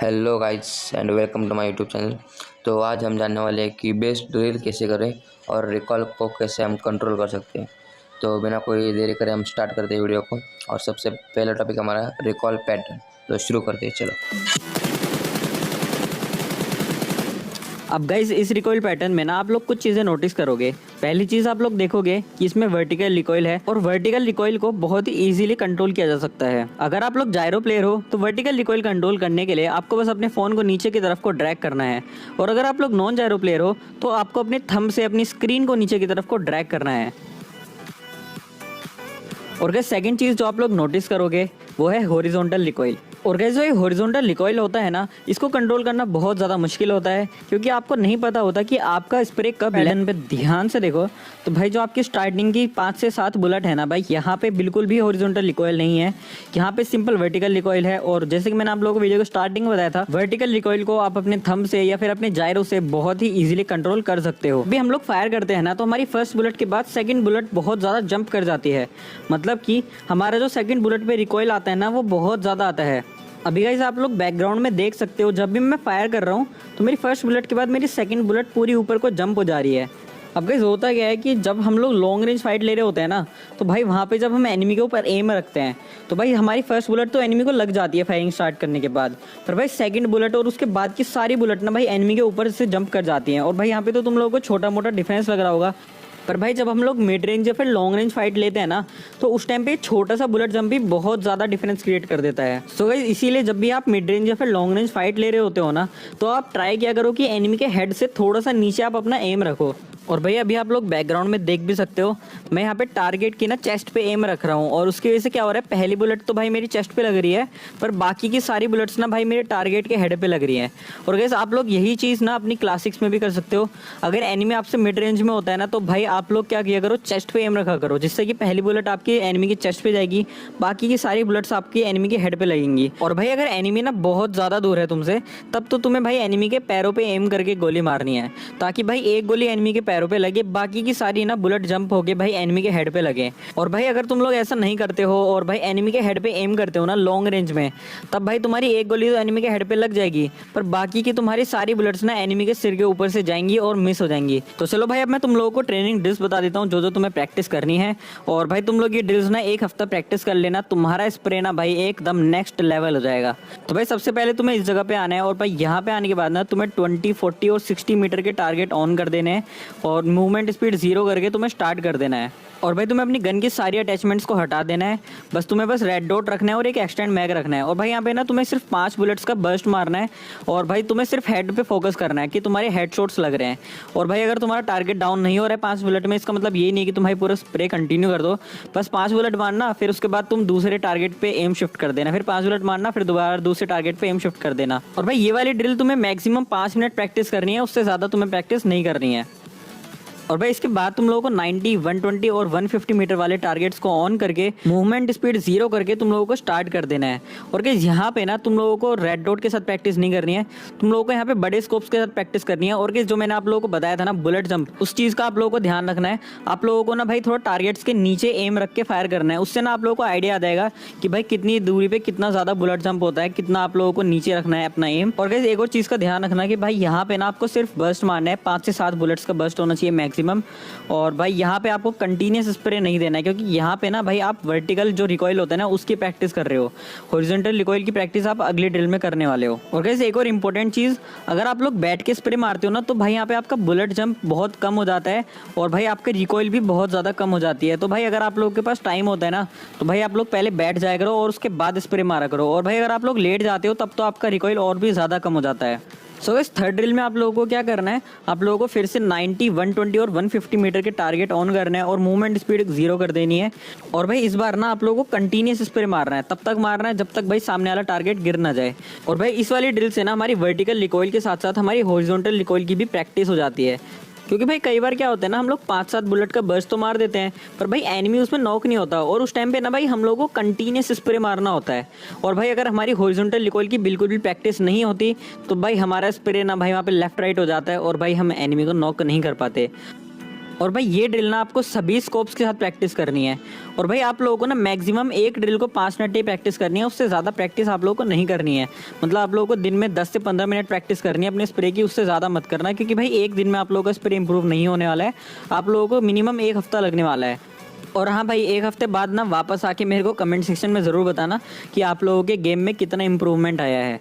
Hello guys and welcome to my YouTube channel. तो आज हम जानने वाले हैं कि बेस्ट ड्रिल कैसे करें और रिकॉल को कैसे हम कंट्रोल कर सकते हैं। तो बिना कोई देरी करे हम स्टार्ट करते हैं वीडियो को। और सबसे पहला टॉपिक हमारा रिकॉल पैटर्न। तो शुरू करते हैं, चलो। अब गाइस इस रिकॉइल पैटर्न में ना आप लोग कुछ चीज़ें नोटिस करोगे। पहली चीज़ आप लोग देखोगे कि इसमें वर्टिकल रिकॉइल है और वर्टिकल रिकॉइल को बहुत ही इजीली कंट्रोल किया जा सकता है। अगर आप लोग जायरो प्लेयर हो तो वर्टिकल रिकॉइल कंट्रोल करने के लिए आपको बस अपने फ़ोन को नीचे की तरफ को ड्रैग करना है। और अगर आप लोग नॉन जायरो प्लेयर हो तो आपको अपने थंब से अपनी स्क्रीन को नीचे की तरफ को ड्रैग करना है। और गाइस सेकंड चीज़ जो आप लोग नोटिस करोगे वो है हॉरिजॉन्टल रिकॉइल। और गाइस जो ये हॉरिजॉन्टल रिकॉइल होता है ना, इसको कंट्रोल करना बहुत ज़्यादा मुश्किल होता है क्योंकि आपको नहीं पता होता कि आपका स्प्रे कब लैंड पे। ध्यान से देखो तो भाई जो आपकी स्टार्टिंग की 5 से 7 बुलेट है ना भाई, यहाँ पे बिल्कुल भी हॉरिजॉन्टल रिकॉइल नहीं है, यहाँ पे सिंपल वर्टिकल रिकॉइल है। और जैसे कि मैंने आप लोगों को वीडियो को स्टार्टिंग में बताया था, वर्टिकल रिकॉइल को आप अपने थंब से या फिर अपने जायरो से बहुत ही ईजिली कंट्रोल कर सकते हो। अभी हम लोग फायर करते हैं ना तो हमारी फर्स्ट बुलेट के बाद सेकंड बुलेट बहुत ज़्यादा जंप कर जाती है, मतलब कि हमारा जो सेकंड बुलेट पे रिकॉइल आता है ना वो बहुत ज़्यादा आता है। अभी गाइस आप लोग बैकग्राउंड में देख सकते हो, जब भी मैं फायर कर रहा हूँ तो मेरी फर्स्ट बुलेट के बाद मेरी सेकंड बुलेट पूरी ऊपर को जंप हो जा रही है। अब गाइस होता क्या है कि जब हम लोग लॉन्ग रेंज फाइट ले रहे होते हैं ना तो भाई वहाँ पे जब हम एनिमी के ऊपर एम रखते हैं तो भाई हमारी फर्स्ट बुलेट तो एनिमी को लग जाती है फायरिंग स्टार्ट करने के बाद, पर भाई सेकंड बुलेट और उसके बाद की सारी बुलेट ना भाई एनिमी के ऊपर से जंप कर जाती हैं। और भाई यहाँ पे तो तुम लोगों को छोटा मोटा डिफरेंस लग रहा होगा, पर भाई जब हम लोग मिड रेंज या फिर लॉन्ग रेंज फाइट लेते हैं ना तो उस टाइम पे छोटा सा बुलेट जंप भी बहुत ज़्यादा डिफरेंस क्रिएट कर देता है। सो गाइस इसीलिए जब भी आप मिड रेंज या फिर लॉन्ग रेंज फाइट ले रहे होते हो ना तो आप ट्राई किया करो कि एनिमी के हेड से थोड़ा सा नीचे आप अपना एम रखो। और भाई अभी आप लोग बैकग्राउंड में देख भी सकते हो, मैं यहाँ पे टारगेट की ना चेस्ट पे एम रख रहा हूँ और उसकी वजह से क्या हो रहा है, पहली बुलेट तो भाई मेरी चेस्ट पे लग रही है पर बाकी की सारी बुलेट्स ना भाई मेरे टारगेट के हेड पे लग रही हैं। और गाइस आप लोग यही चीज़ ना अपनी क्लासिक्स में भी कर सकते हो। अगर एनिमी आपसे मिड रेंज में होता है ना तो भाई आप लोग क्या किया करो, चेस्ट पे एम रखा करो, जिससे कि पहली बुलेट आपकी एनिमी की चेस्ट पे जाएगी, बाकी की सारी बुलेट्स आपकी एनिमी के हेड पे लगेंगी। और भाई अगर एनिमी ना बहुत ज़्यादा दूर है तुमसे तब तो तुम्हें भाई एनिमी के पैरों पे एम करके गोली मारनी है, ताकि भाई एक गोली एनिमी के पैरों पे लगे, बाकी की सारी ना बुलेट जंप होके भाई एनिमी के हेड पे लगे। और भाई अगर तुम लोग ऐसा नहीं करते हो और भाई एनिमी के हेड पे एम करते हो ना लॉन्ग रेंज में, तब भाई तुम्हारी एक गोली तो एनिमी के हेड पे लग जाएगी पर बाकी की तुम्हारी सारी बुलेट्स ना एनिमी के सिर के ऊपर से जाएंगी और मिस हो जाएंगी। तो चलो भाई अब मैं तुम लोगों को ट्रेनिंग ड्रिल्स बता देता हूँ जो जो तुम्हें प्रैक्टिस करनी है। और भाई तुम लोग ये ड्रिल्स ना एक हफ्ता प्रैक्टिस कर लेना, तुम्हारा स्प्रे ना भाई एकदम नेक्स्ट लेवल हो जाएगा। तो भाई सबसे पहले तुम्हें इस जगह पे आना है और भाई यहाँ पे आने के बाद ना तुम्हें 20, 40 और 60 मीटर के टारगेट ऑन कर देने हैं और मूवमेंट स्पीड 0 करके तुम्हें स्टार्ट कर देना है। और भाई तुम्हें अपनी गन की सारी अटैचमेंट्स को हटा देना है, तुम्हें बस रेड डॉट रखना है और एक एक्सटेंड मैग रखना है। और भाई यहाँ पे ना तुम्हें सिर्फ 5 बुलेट्स का बर्स्ट मारना है और भाई तुम्हें सिर्फ हेड पे फोकस करना है कि तुम्हारे हेड शॉट्स लग रहे हैं। और भाई अगर तुम्हारा टारगेट डाउन नहीं हो रहा है 5 बुलेट में, इसका मतलब ये नहीं कि तुम भाई पूरा स्प्रे कंटिन्यू कर दो, बस 5 बुलेट मारना, फिर उसके बाद तुम दूसरे टारगेट पे एम शिफ्ट कर देना, फिर 5 बुलेट मारना, फिर दोबारा दूसरे टारगेट पे एम शिफ्ट कर देना। और भाई ये वाली ड्रिल तुम्हें मैक्सिमम 5 मिनट प्रैक्टिस करनी है, उससे ज़्यादा तुम्हें प्रैक्टिस नहीं करनी है। और भाई इसके बाद तुम लोगों को 90, 120 और 150 मीटर वाले टारगेट्स को ऑन करके मूवमेंट स्पीड 0 करके तुम लोगों को स्टार्ट कर देना है। और गाइस यहाँ पे ना तुम लोगों को रेड डॉट के साथ प्रैक्टिस नहीं करनी है, तुम लोगों को यहाँ पे बड़े स्कोप्स के साथ प्रैक्टिस करनी है। और गाइस जो मैंने आप लोगों को बताया था ना बुलेट जंप, उस चीज़ का आप लोगों को ध्यान रखना है। आप लोगों को ना भाई थोड़ा टारगेट्स के नीचे एम रख के फायर करना है, उससे ना आप लोगों को आइडिया आ जाएगा कि भाई कितनी दूरी पे कितना ज़्यादा बुलेट जंप होता है, कितना आप लोगों को नीचे रखना है अपना एम। और गाइस एक और चीज़ का ध्यान रखना है कि भाई यहाँ पे ना आपको सिर्फ बर्स्ट मारना है, 5 से 7 बुलेट्स का बर्स्ट होना चाहिए मैक्सिमम। और भाई यहाँ पे आपको कंटिन्यूस स्प्रे नहीं देना है क्योंकि यहाँ पे ना भाई आप वर्टिकल जो रिकॉइल होता है ना उसकी प्रैक्टिस कर रहे हो, हॉरिजॉन्टल रिकॉइल की प्रैक्टिस आप अगले ड्रिल में करने वाले हो। और गाइस एक और इंपॉर्टेंट चीज़, अगर आप लोग बैठ के स्प्रे मारते हो ना तो भाई यहाँ पे आपका बुलेट जंप बहुत कम हो जाता है और भाई आपका रिकॉइल भी बहुत ज़्यादा कम हो जाती है। तो भाई अगर आप लोगों के पास टाइम होता है ना तो भाई आप लोग पहले बैठ जाया करो और उसके बाद स्प्रे मारा करो। और भाई अगर आप लोग लेट जाते हो तब तो आपका रिकॉइल और भी ज़्यादा कम हो जाता है। सो इस थर्ड ड्रिल में आप लोगों को क्या करना है, आप लोगों को फिर से 90, 120 और 150 मीटर के टारगेट ऑन करना है और मूवमेंट स्पीड 0 कर देनी है। और भाई इस बार ना आप लोगों को कंटिन्यूस स्प्रे मारना है, तब तक मारना है जब तक भाई सामने वाला टारगेट गिर ना जाए। और भाई इस वाली ड्रिल से ना हमारी वर्टिकल रिकॉइल के साथ साथ हमारी हॉरिजॉन्टल रिकॉइल की भी प्रैक्टिस हो जाती है। क्योंकि भाई कई बार क्या होता है ना, हम लोग 5-7 बुलेट का बर्स्ट तो मार देते हैं पर भाई एनिमी उसमें नॉक नहीं होता और उस टाइम पे ना भाई हम लोगों को कंटिन्यूस स्प्रे मारना होता है। और भाई अगर हमारी हॉरिजॉन्टल रिकॉइल की बिल्कुल भी प्रैक्टिस नहीं होती तो भाई हमारा स्प्रे ना भाई वहाँ पे लेफ्ट राइट हो जाता है और भाई हम एनिमी को नॉक नहीं कर पाते। और भाई ये ड्रिल ना आपको सभी स्कोप्स के साथ प्रैक्टिस करनी है। और भाई आप लोगों को ना मैक्सिमम एक ड्रिल को 5 मिनट ही प्रैक्टिस करनी है, उससे ज़्यादा प्रैक्टिस आप लोगों को नहीं करनी है। मतलब आप लोगों को दिन में 10 से 15 मिनट प्रैक्टिस करनी है अपने स्प्रे की, उससे ज़्यादा मत करना, क्योंकि भाई एक दिन में आप लोगों का स्प्रे इंप्रूव नहीं होने वाला है। आप लोगों को मिनिमम 1 हफ्ता लगने वाला है। और हाँ भाई, 1 हफ्ते बाद ना वापस आके मेरे को कमेंट सेक्शन में ज़रूर बताना कि आप लोगों के गेम में कितना इंप्रूवमेंट आया है।